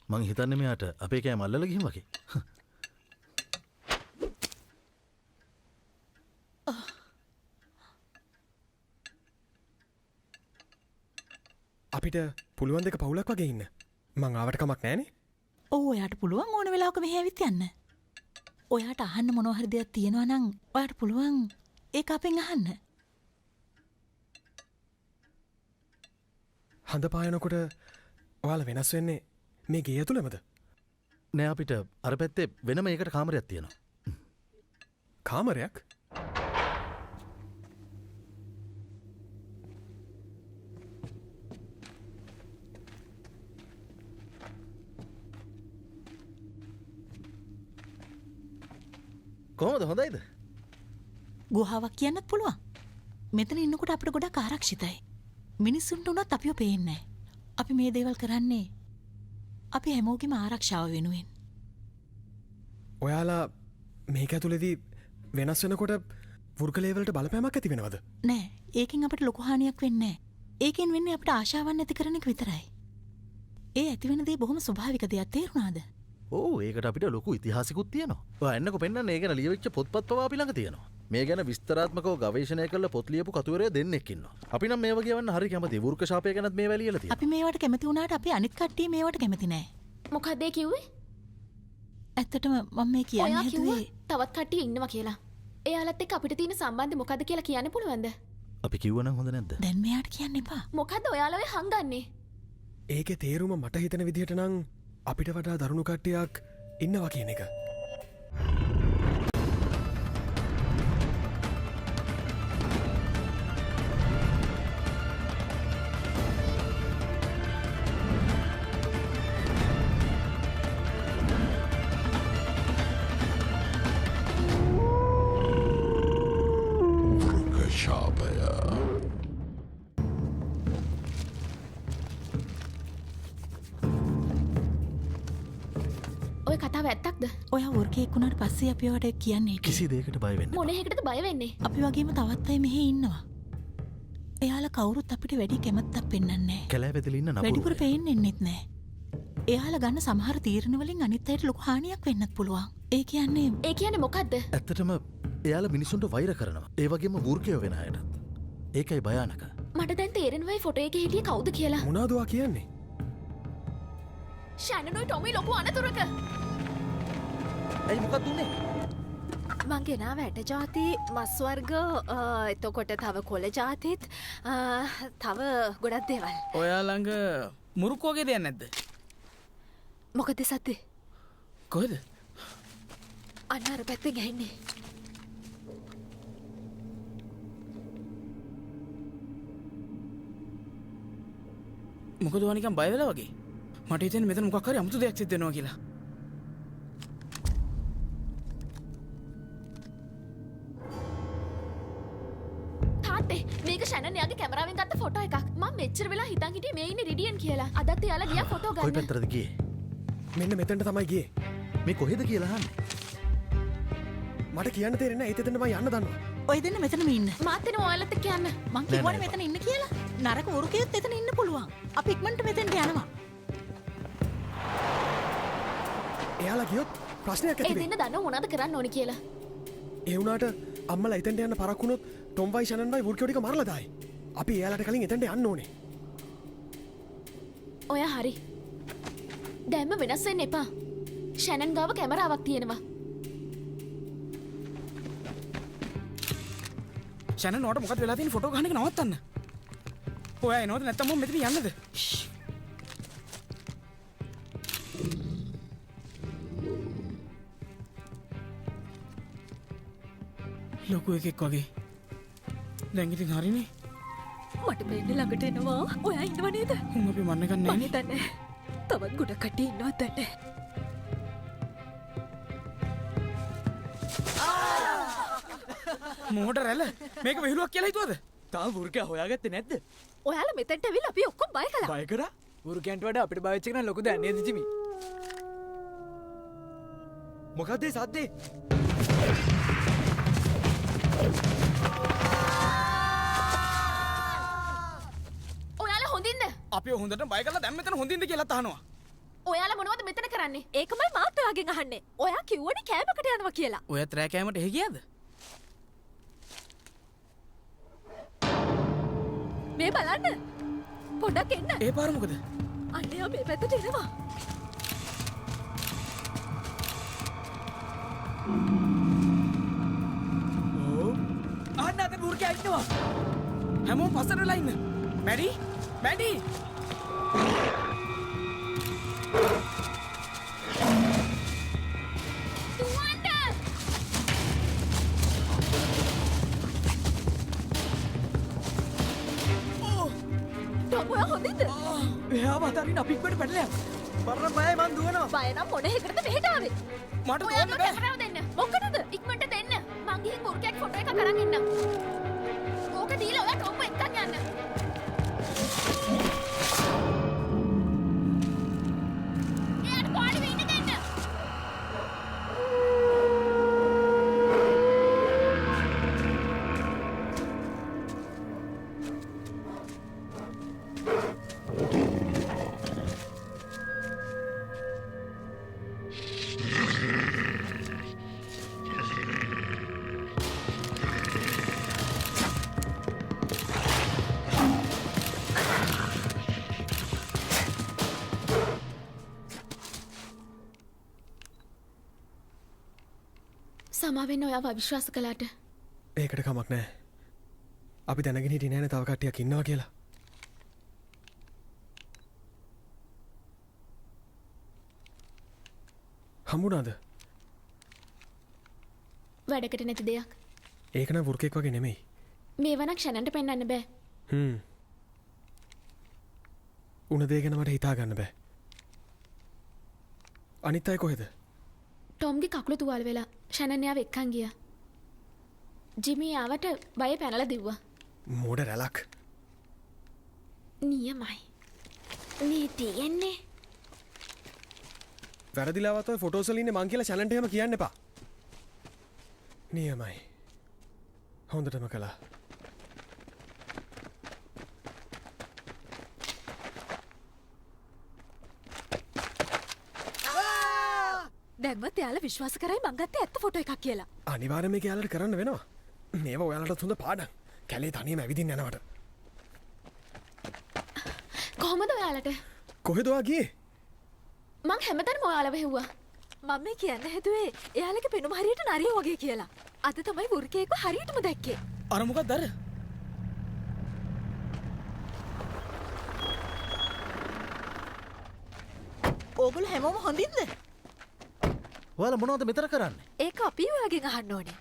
මං හිතන්නේ මෙයාට අපේ කෑම අල්ලලා ගිහින් වගේ. අපිට පුළුවන් දෙක පවුලක් වගේ ඉන්න. මං ආවට කමක් නෑනේ. ඔව් ඔයාට පුළුවන් ඕන වෙලාවක මෙහෙ ඇවිත් යන්න. ඔයාට අහන්න මොනවා හරි දෙයක් තියෙනවා නම් ඔයාට පුළුවන් ඒක අපෙන් අහන්න. හඳ පායනකොට ඔයාලා වෙනස් වෙන්නේ මේ ගේ ඇතුළෙමද? නෑ අපිට අර පැත්තේ වෙනම ඒකට කාමරයක් තියෙනවා. කාමරයක්? කොහොමද හොඳයිද? ගුහාවක් කියන්නත් පුළුවන්. මෙතන ඉන්නකොට අපිට ගොඩක් ආරක්ෂිතයි. මිනිස්සුන්ට උනත් අපිව පේන්නේ නැහැ. අපි මේ දේවල් කරන්නේ අපි හැමෝගෙම ආරක්ෂාව වෙනුවෙන්. ඔයාලා මේක ඇතුළේදී වෙනස් වෙනකොට වෘකලේ වලට බලපෑමක් ඇති වෙනවද? නෑ. ඒකෙන් අපිට ලොකු හානියක් වෙන්නේ නැහැ. ඒකෙන් වෙන්නේ අපිට ආශාවන් ඇති කරන එක විතරයි. ඒ ඇති වෙන දේ බොහොම ස්වභාවික දෙයක්. තේරුණාද? ඕ ඒකට අපිට ලොකු ඉතිහාසිකුත් තියෙනවා. ඔයා එන්නකො පෙන්නන්න ඒ ගැන ලියවිච්ච පොත්පත් පවා අපි ළඟ තියෙනවා. මේ ගැන විස්තරාත්මකව ගවේෂණය කරලා පොත් ලියපු කතුවරයෝ දෙන්නෙක් ඉන්නවා. අපි නම් මේවා කියවන්න හරි කැමතියි. වෘක්ක ශාපය ගැනත් මේවා ලියලා තියෙනවා. අපි මේවට කැමති වුණාට අපි අනිත් කට්ටිය මේවට කැමති නැහැ. මොකක්ද ඒ කිව්වේ? ඇත්තටම මම මේ කියන්නේ ඔයා කිව්වා හැදුවේ තවත් කට්ටිය ඉන්නවා කියලා. එයාලත් එක්ක අපිට තියෙන සම්බන්ධය මොකද්ද කියලා කියන්න පුළුවන්ද? අපි කිව්වනම් හොඳ නැද්ද? දැන් මෙයාට කියන්න එපා. මොකද්ද ඔයාලා ඔය හංගන්නේ? ඒකේ තේරුම මට හිතන විදිහට නම් අපිට වඩා දරුණු කට්ටියක් ඉන්නවා කියන එක. ඔය කතාව ඇත්තක්ද? ඔයා වෘකෙක් වුණාට පස්සේ අපි ඔයාට කියන්නේ හිටියේ. කිසි දෙයකට බය වෙන්න. මොන එකටද බය වෙන්නේ? අපි වගේම තවත් අය මෙහෙ ඉන්නවා. එයාලා කවුරුත් අපිට වැඩි කැමැත්තක් පෙන්වන්නේ නැහැ. කැලෑ පැතිලි ඉන්න නපුරු. වැඩිපුර පේන්නෙන්නෙත් නැහැ. එයාලා ගන්න සමහර තීරණ වලින් අනිත් අයට ලොකු හානියක් වෙන්නත් පුළුවන්. ඒ කියන්නේ මොකද්ද? ඇත්තටම එයාලා මිනිසුන්ට වෛර කරනවා. ඒ වගේම වෘකයෝ වෙන අයටත්. ඒකයි භයානක. මට දැන් තේරෙනවා මේ ෆොටෝ එකේ හිටියේ කවුද කියලා. මොනවද ඔයා කියන්නේ? ෂැනනෝයි ටොමි ලොකු අනතුරක. ඇයි මොකක්ද උනේ? මං ගෙනාව ඇට ජාති මස් වර්ග එතකොට තව කොළ ජාතිත් තව ගොඩක් දේවල්. ඔයා ළඟ මුරුක් වගේ දෙයක් නැද්ද? මොකද සද්දේ? කොහෙද? අන්න අර පැත්තෙන් ඇහෙන්නේ. මොකද ඔයා නිකන් බය වෙලා වගේ? මට හිතෙන්නේ මෙතන මොකක් හරි අමුතු දෙයක් සිද්ධ වෙනවා කියලා. තාත්තේ මේක ෂැනන් එයාගේ කැමරාවෙන් ගත්ත ෆොටෝ එකක්. මම මෙච්චර වෙලා හිතන් හිටියේ මේ ඉන්නේ රිඩියන් කියලා. අදත් එයාලා ගියා ෆොටෝ කොයි ගන්න. පැත්තරද ගියේ? මෙන්න මෙතැන්ට තමයි ගියේ. මේ කොහෙද කියලා අහන්නේ? මට කියන්න තේරෙන්නේ ඒත් එතනම යන්න දන්නවා. ඔය දෙන්න මෙතනම ඉන්න. මාත් එන ඔයාලත් එක්ක යන්න. මං කිව්වනේ මෙතන ඉන්න කියලා. නරක වරුකියොත් එතන ඉන්න පුළුවන්. අපි ඉක්මනට මෙතෙන්ට යනවා. එයාලා ගියොත් ප්‍රශ්නයක් ඒ ඇති වෙයි. දෙන්න දන්නව මොනවද කරන්න ඕනි කියලා. ඒ වුණාට අම්මලා එතෙන්ට යන්න පරක් වුණොත් ටොම්වයි ෂනන්වයි වුර්කියෝ ටික මරලා දායි. අපි එයාලට කලින් එතෙන්ට යන්න ඕනේ. ඔය හරි. දැම්ම වෙනස් වෙන්න එපා. ෂැනන් ගාව කැමරාවක් තියෙනවා. ෂැනන් ඔයාට මොකද වෙලා තියෙන්නේ ෆොටෝ ගන්න එක නවත්තන්න. ඔයා එනවද නැත්නම් මම මෙතන යන්නද? ලොකු එකෙක් වගේ. දැන් ඉතින් හරිනේ. මට පේන්නේ ළඟට එනවා. ඔයා ඉන්නව නේද? උන් අපි මරන්න ගන්න මම නෑනේ. හිතන්නේ තවත් ගොඩක් කට්ටිය ඉන්නවද දන්නේ. මොකට රැළ? මේක විහිළුවක් කියලා හිතුවද? තාම වෘකයා හොයාගත්තේ නැද්ද? ඔයාලා මෙතෙන්ට ඇවිල්ලා අපි ඔක්කොම බය කළා. බය කරා? වෘකයන්ට වඩා අපිට බය වෙච්ච එක නම් ලොකු දෙයක් නේද ජිමි? මොකද්ද ඒ සද්දේ? ඔයාලා හොඳින්ද? අපි හොඳට බය කරලා දැන් මෙතන හොඳින්ද කියලා අහනවා. ඔයාලා මොනවද මෙතන කරන්නේ? ඒකමයි මාත් ඔයාගෙන් අහන්නේ. ඔයා කිව්වනේ කෑමකට යනවා කියලා. ඔයත් රෑ කෑමට එහෙ ගියාද? මේ බලන්න. පොඩක් එන්න. ඒ පාර මොකද? අන්නයා මේ පැත්තට එනවා. අන්න අද වෘකයා ඉන්නවා. හැමෝම පස්සට වෙලා ඉන්න. මැඩි? මැඩි? ටොම් ඔයා හොඳින්ද? එයාව අතරින් අපි ඉක්මනට පැනලා යන්න. මරණ බයයි මං දුවනවා. බය නම් මොන හේකටද මෙහෙට ආවේ? මට ඔයාලා තෝරන්න බෑ. කැමරාව දෙන්න. මොකටද? ඉක්මනට දෙන්න. මං ගිහින් මුර්ගයක් ෆොටෝ එකක් අරන් එන්නම්. ඕක දීලා ඔයා ටොම්ව එක්කන් යන්න. එයාට පාඩි වෙන්න දෙන්න. සමාවෙන්න ඔයාව අවිශ්වාස කළාට. ඒකට කමක් නෑ. අපි දැනගෙන හිටියේ නෑනේ තව කට්ටියක් ඉන්නවා කියලා. හම්බුණාද? වැඩකට නැති දෙයක්. ඒක නම් වෘකෙක් වගේ නෙමෙයි. මේවනක් ෂැනන්ට පෙන්වන්න බෑ. උන දේ ගැන මට හිතා ගන්න බෑ. අනිත් අය කොහෙද? ටොම්ගේ කකුල තුවාල වෙලා ෂැනන් එයාව එක්කන් ගියා. ජිමි ආවට බය පැනලා දිව්වා. මෝඩ රැලක්. නියමයි. මේ තියෙන්නේ වැරදිලාවත් ඔය ෆොටෝස් වල ඉන්නේ මං කියලා චැලන්ජ් එහෙම කියන්න එපා. නියමයි. හොඳටම කළා. දැන්වත් එයාලා විශ්වාස කරයි මං ගත්තේ ඇත්ත ෆොටෝ එකක් කියලා. අනිවාර්යයෙන්ම මේක යාලට කරන්න වෙනවා. මේවා ඔයාලට හොඳ පාඩම්. කැලේ තනියම ඇවිදින්න යනවට. කොහොමද ඔයාලට? කොහෙද ඔයා ගියේ? මං හැමතැනම ඔයාලව හෙව්වා. මම මේ කියන්න හැදුවේ එයාලගේ පෙනුම හරියට නරියෝ වගේ කියලා. අද තමයි වෘකේකව හරියටම දැක්කේ. අර මොකක්ද අර? ඕගොල්ලෝ හැමෝම හොඳින්ද? ඔයාලා මොනවද මෙතන කරන්නේ? ඒක අපි ඔයාගෙන් අහන්න ඕනේ.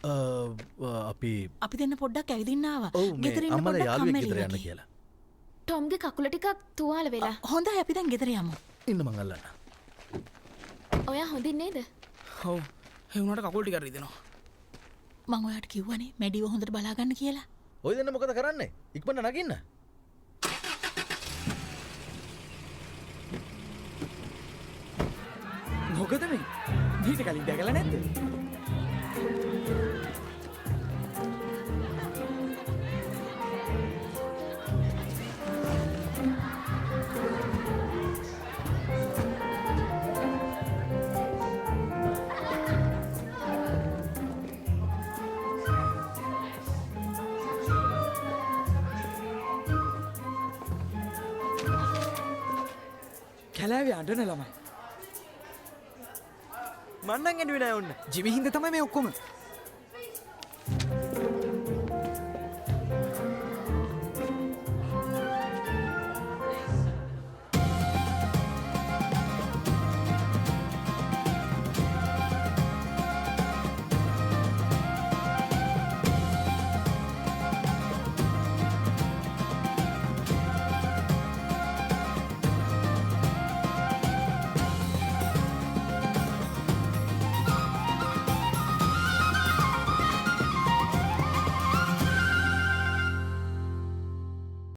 අපි අපි දෙන්න පොඩ්ඩක් ඇවිදින්න ආවා. ඔව් මේ ගෙදර ඉන්න අම්මලා පොඩ්ඩක් යාළුවෙක් කම්මැලි ගෙදර යන්න වගේ. කියලා. ටොම්ගේ කකුල ටිකක් තුවාල වෙලා. හොඳයි අපි දැන් ගෙදර යමු. ඉන්න මං අල්ලන්න. ඔයා හොඳින් නේද? ඔව් ඒ වුණාට කකුල් ටික රිදෙනවා. මං ඔයාට කිව්වනේ මැඩිව හොඳට බලාගන්න කියලා. ඔය දෙන්න මොකද කරන්නේ? ඉක්මනට නගින්න. මොකද මේ මීට කලින් දැකලා නැද්ද? කැලෑවේ අඬන ළමයි. මන්නන් ඇඩුවේ නෑ ඔන්න. ජිමි හින්දා තමයි මේ ඔක්කොම.